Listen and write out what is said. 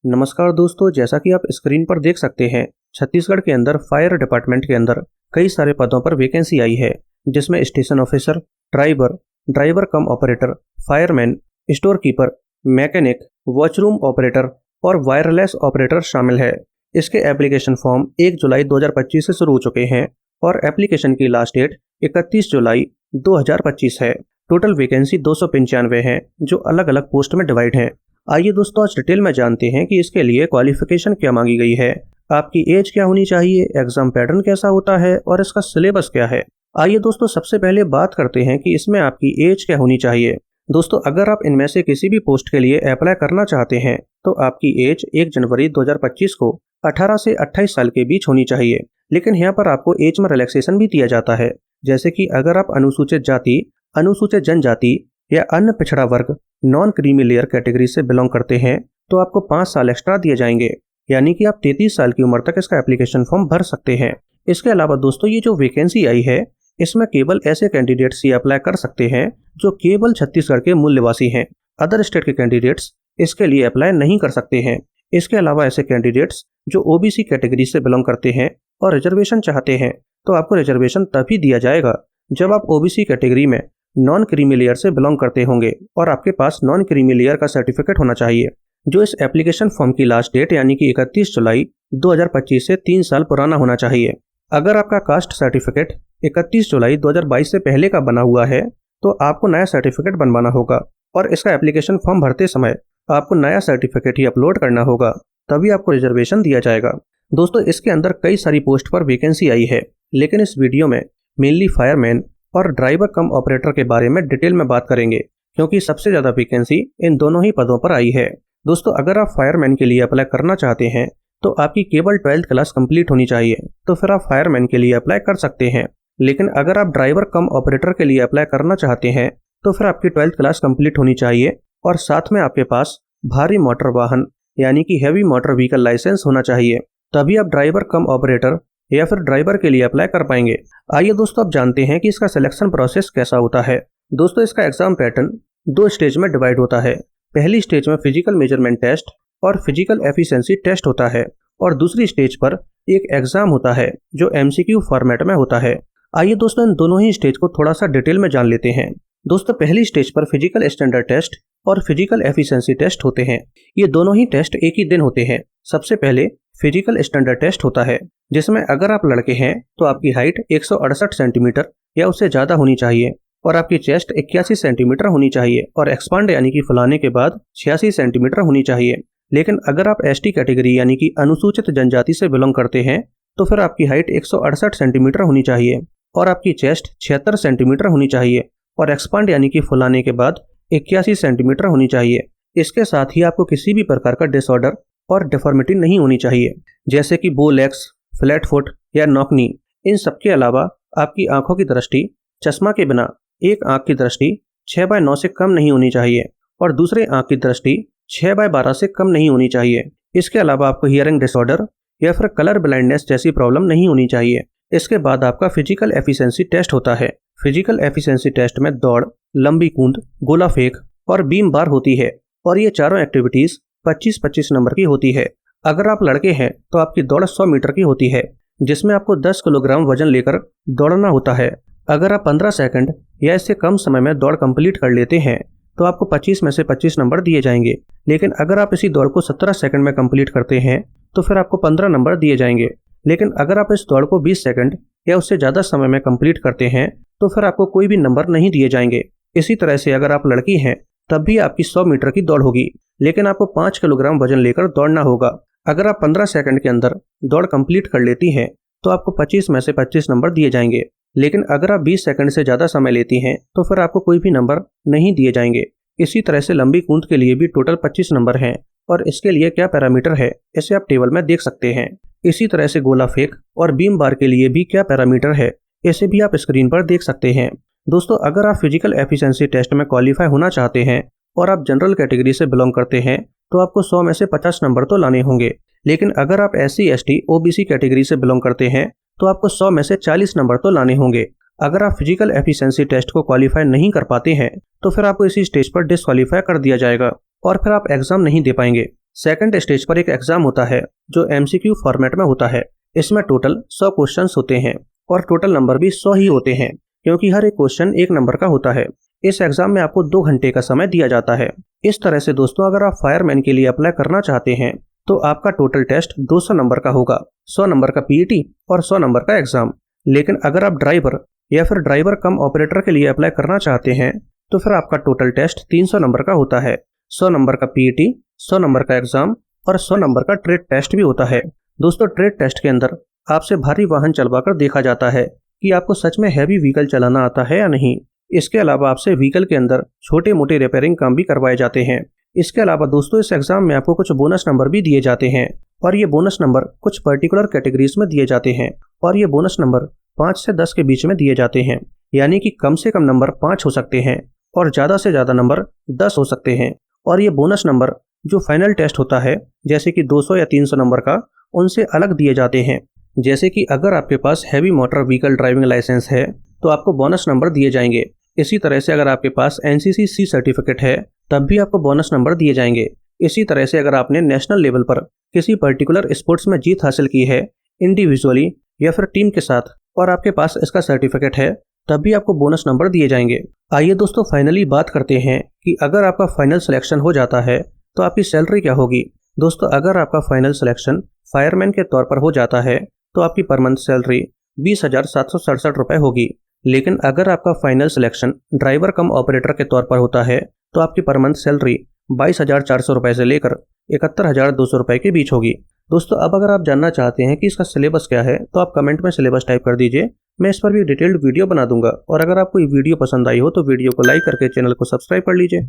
नमस्कार दोस्तों, जैसा कि आप स्क्रीन पर देख सकते हैं, छत्तीसगढ़ के अंदर फायर डिपार्टमेंट के अंदर कई सारे पदों पर वैकेंसी आई है, जिसमें station officer, driver, driver cum operator, fireman, store keeper, mechanic, watchroom operator और वायरलेस ऑपरेटर शामिल है। इसके एप्लीकेशन फॉर्म 1 जुलाई 2025 से शुरू हो चुके हैं और एप्लीकेशन की लास्ट डेट 31 जुलाई 2025 है। टोटल वैकेंसी 295 है, जो अलग अलग पोस्ट में डिवाइड हैं। आइए दोस्तों, आज डिटेल में जानते हैं कि इसके लिए क्वालिफिकेशन क्या मांगी गई है, आपकी एज क्या होनी चाहिए, एग्जाम पैटर्न कैसा होता है और इसका सिलेबस क्या है। आइए दोस्तों, सबसे पहले बात करते हैं कि इसमें आपकी एज क्या होनी चाहिए। दोस्तों, अगर आप इनमें से किसी भी पोस्ट के लिए अप्लाई करना चाहते हैं तो आपकी एज 1 जनवरी 2025 को 18 से 28 साल के बीच होनी चाहिए। लेकिन यहाँ पर आपको एज में रिलैक्सेशन भी दिया जाता है, जैसे कि अगर आप अनुसूचित जाति, अनुसूचित जनजाति या अन्य पिछड़ा वर्ग, नॉन क्रीमी लेयर कैटेगरी से बिलोंग करते हैं तो आपको 5 साल एक्स्ट्रा दिए जाएंगे, यानी कि आप 33 साल की उम्र तक इसका एप्लीकेशन फॉर्म भर सकते हैं। इसके अलावा दोस्तों, ये जो वैकेंसी आई है इसमें केवल ऐसे कैंडिडेट्स ही अप्लाई कर सकते हैं जो केवल छत्तीसगढ़ के मूल निवासी हैं। अदर स्टेट के कैंडिडेट्स इसके लिए अप्लाई नहीं कर सकते हैं। इसके अलावा ऐसे कैंडिडेट्स जो ओबीसी कैटेगरी से बिलोंग करते हैं और रिजर्वेशन चाहते हैं तो आपको रिजर्वेशन तभी दिया जाएगा जब आप ओबीसी कैटेगरी में नॉन क्रीमी लेयर से बिलोंग करते होंगे और आपके पास नॉन क्रीमी लेयर का सर्टिफिकेट होना चाहिए, जो इस एप्लीकेशन फॉर्म की लास्ट डेट यानी कि 31 जुलाई 2025 से 3 साल पुराना होना चाहिए। अगर आपका कास्ट सर्टिफिकेट 31 जुलाई 2022 से पहले का बना हुआ है तो आपको नया सर्टिफिकेट बनवाना होगा और इसका एप्लीकेशन फॉर्म भरते समय आपको नया सर्टिफिकेट ही अपलोड करना होगा, तभी आपको रिजर्वेशन दिया जाएगा। दोस्तों, इसके अंदर कई सारी पोस्ट पर वैकेंसी आई है, लेकिन इस वीडियो में मेनली फायरमैन और ड्राइवर कम ऑपरेटर के बारे में डिटेल में बात करेंगे, क्योंकि सबसे ज़्यादा वैकेंसी इन दोनों ही पदों पर आई है। दोस्तों, अगर आप फायरमैन के लिए अप्लाई करना चाहते हैं तो आपकी केवल 12th क्लास कंप्लीट होनी चाहिए, तो फिर आप फायरमैन के लिए अप्लाई कर सकते हैं। लेकिन अगर आप ड्राइवर कम ऑपरेटर के लिए अप्लाई करना चाहते हैं तो फिर आपकी 12th क्लास कंप्लीट होनी चाहिए और साथ में आपके पास भारी मोटर वाहन यानी कि हैवी मोटर व्हीकल लाइसेंस होना चाहिए, तभी आप ड्राइवर कम ऑपरेटर या फिर ड्राइवर के लिए अप्लाई कर पाएंगे। आइए दोस्तों, अब जानते हैं कि इसका सिलेक्शन प्रोसेस कैसा होता है। दोस्तों, इसका एग्जाम पैटर्न 2 स्टेज में डिवाइड होता है। पहली स्टेज में फिजिकल मेजरमेंट टेस्ट और फिजिकल एफिशिएंसी टेस्ट होता है और दूसरी स्टेज पर एक एग्जाम होता है जो एमसीक्यू फॉर्मेट में होता है। आइए दोस्तों, इन दोनों ही स्टेज को थोड़ा सा डिटेल में जान लेते हैं। दोस्तों, पहली स्टेज पर फिजिकल स्टैंडर्ड टेस्ट और फिजिकल एफिशिएंसी टेस्ट होते हैं। ये दोनों ही टेस्ट एक ही दिन होते हैं। सबसे पहले फिजिकल स्टैंडर्ड टेस्ट होता है, जिसमें अगर आप लड़के हैं तो आपकी हाइट 168 सेंटीमीटर या उससे ज़्यादा होनी चाहिए और आपकी चेस्ट 81 सेंटीमीटर होनी चाहिए और एक्सपांड यानी कि फुलाने के बाद 86 सेंटीमीटर होनी चाहिए। लेकिन अगर आप एसटी कैटेगरी यानी कि अनुसूचित जनजाति से बिलोंग करते हैं तो फिर आपकी हाइट 168 सेंटीमीटर होनी चाहिए और आपकी चेस्ट 76 सेंटीमीटर होनी चाहिए और एक्सपांड यानी कि फुलाने के बाद 81 सेंटीमीटर होनी चाहिए। इसके साथ ही आपको किसी भी प्रकार का डिसऑर्डर और डिफॉर्मिटी नहीं होनी चाहिए, जैसे कि बो लेग्स, फ्लैट फुट या नॉक नी। इन सब के अलावा आपकी आंखों की दृष्टि चश्मा के बिना एक आंख की दृष्टि 6/9 से कम नहीं होनी चाहिए और दूसरे आंख की दृष्टि 6/12 से कम नहीं होनी चाहिए। इसके अलावा आपको हियरिंग डिसऑर्डर या फिर कलर ब्लाइंडनेस जैसी प्रॉब्लम नहीं होनी चाहिए। इसके बाद आपका फिजिकल एफिशिएंसी टेस्ट होता है। फिजिकल एफिशिएंसी टेस्ट में दौड़, लंबी कूद, गोला फेंक और बीम बार होती है और ये चारों एक्टिविटीज 25-25 नंबर की होती है। अगर आप लड़के हैं तो आपकी दौड़ 100 मीटर की होती है, जिसमें आपको 10 किलोग्राम वजन लेकर दौड़ना होता है। अगर आप 15 सेकंड या इससे कम समय में दौड़ कंप्लीट कर लेते हैं तो आपको 25 में से 25 नंबर दिए जाएंगे। लेकिन अगर आप इसी दौड़ को 17 सेकंड में कंप्लीट करते हैं तो फिर आपको 15 नंबर दिए जाएंगे। लेकिन अगर आप इस दौड़ को 20 सेकंड या उससे ज़्यादा समय में कंप्लीट करते हैं तो फिर आपको कोई भी नंबर नहीं दिए जाएंगे। इसी तरह से अगर आप लड़की हैं तब भी आपकी 100 मीटर की दौड़ होगी, लेकिन आपको 5 किलोग्राम वजन लेकर दौड़ना होगा। अगर आप 15 सेकंड के अंदर दौड़ कंप्लीट कर लेती हैं तो आपको 25 में से 25 नंबर दिए जाएंगे। लेकिन अगर आप 20 सेकंड से ज़्यादा समय लेती हैं तो फिर आपको कोई भी नंबर नहीं दिए जाएंगे। इसी तरह से लंबी कूद के लिए भी टोटल 25 नंबर हैं और इसके लिए क्या पैरामीटर है इसे आप टेबल में देख सकते हैं। इसी तरह से गोला फेंक और बीम बार के लिए भी क्या पैरामीटर है इसे भी आप स्क्रीन पर देख सकते हैं। दोस्तों, अगर आप फिजिकल एफिशिएंसी टेस्ट में क्वालिफाई होना चाहते हैं और आप जनरल कैटेगरी से बिलोंग करते हैं तो आपको 100 में से 50 नंबर तो लाने होंगे। लेकिन अगर आप SC, ST, OBC कैटेगरी से बिलोंग करते हैं तो आपको 100 में से 40 नंबर तो लाने होंगे। अगर आप फिजिकल एफिशिएंसी टेस्ट को क्वालिफाई नहीं कर पाते हैं तो फिर आपको इसी स्टेज पर डिस्क्वालीफाई कर दिया जाएगा और फिर आप एग्जाम नहीं दे पाएंगे। सेकंड स्टेज पर एक एग्जाम होता है जो MCQ फॉर्मेट में होता है। इसमें टोटल 100 क्वेश्चंस होते हैं और टोटल नंबर भी 100 ही होते हैं, क्योंकि हर एक क्वेश्चन 1 नंबर का होता है। इस एग्जाम में आपको 2 घंटे का समय दिया जाता है। इस तरह से दोस्तों, अगर आप फायरमैन के लिए अप्लाई करना चाहते हैं तो आपका टोटल टेस्ट 200 नंबर का होगा, 100 नंबर का PET और 100 नंबर का एग्जाम। लेकिन अगर आप ड्राइवर या फिर ड्राइवर कम ऑपरेटर के लिए अप्लाई करना चाहते हैं तो फिर आपका टोटल टेस्ट 300 नंबर का होता है, 100 नंबर का PET, 100 नंबर का एग्जाम और 100 नंबर का ट्रेड टेस्ट भी होता है। दोस्तों, ट्रेड टेस्ट के अंदर आपसे भारी वाहन चलवाकर देखा जाता है कि आपको सच में हैवी व्हीकल चलाना आता है या नहीं। इसके अलावा आपसे व्हीकल के अंदर छोटे मोटे रिपेयरिंग काम भी करवाए जाते हैं। इसके अलावा दोस्तों, इस एग्जाम में आपको कुछ बोनस नंबर भी दिए जाते हैं और ये बोनस नंबर कुछ पर्टिकुलर कैटेगरीज में दिए जाते हैं और ये बोनस नंबर 5 से 10 के बीच में दिए जाते हैं। यानी कि कम से कम नंबर 5 हो सकते हैं और ज़्यादा से ज़्यादा नंबर 10 हो सकते हैं। और ये बोनस नंबर जो फाइनल टेस्ट होता है, जैसे कि 200 या 300 नंबर का, उनसे अलग दिए जाते हैं। जैसे कि अगर आपके पास heavy motor vehicle driving licence है तो आपको बोनस नंबर दिए जाएंगे। इसी तरह से अगर आपके पास NCC C सर्टिफिकेट है तब भी आपको बोनस नंबर दिए जाएंगे। इसी तरह से अगर आपने नेशनल लेवल पर किसी पर्टिकुलर स्पोर्ट्स में जीत हासिल की है, इंडिविजुअली या फिर टीम के साथ, और आपके पास इसका सर्टिफिकेट है, तब भी आपको बोनस नंबर दिए जाएंगे। आइए दोस्तों, फाइनली बात करते हैं कि अगर आपका फाइनल सिलेक्शन हो जाता है तो आपकी सैलरी क्या होगी। दोस्तों, अगर आपका फाइनल सिलेक्शन फायरमैन के तौर पर हो जाता है तो आपकी पर मंथ सैलरी 20,767 रुपये होगी। लेकिन अगर आपका final selection driver cum operator के तौर पर होता है तो आपकी पर मंथ सैलरी 22,400 रुपये से लेकर 71,200 रुपये के बीच होगी। दोस्तों, अब अगर आप जानना चाहते हैं कि इसका सिलेबस क्या है तो आप कमेंट में सिलेबस टाइप कर दीजिए, मैं इस पर भी डिटेल्ड वीडियो बना दूंगा। और अगर आपको ये वीडियो पसंद आई हो तो वीडियो को लाइक करके चैनल को सब्सक्राइब कर लीजिए।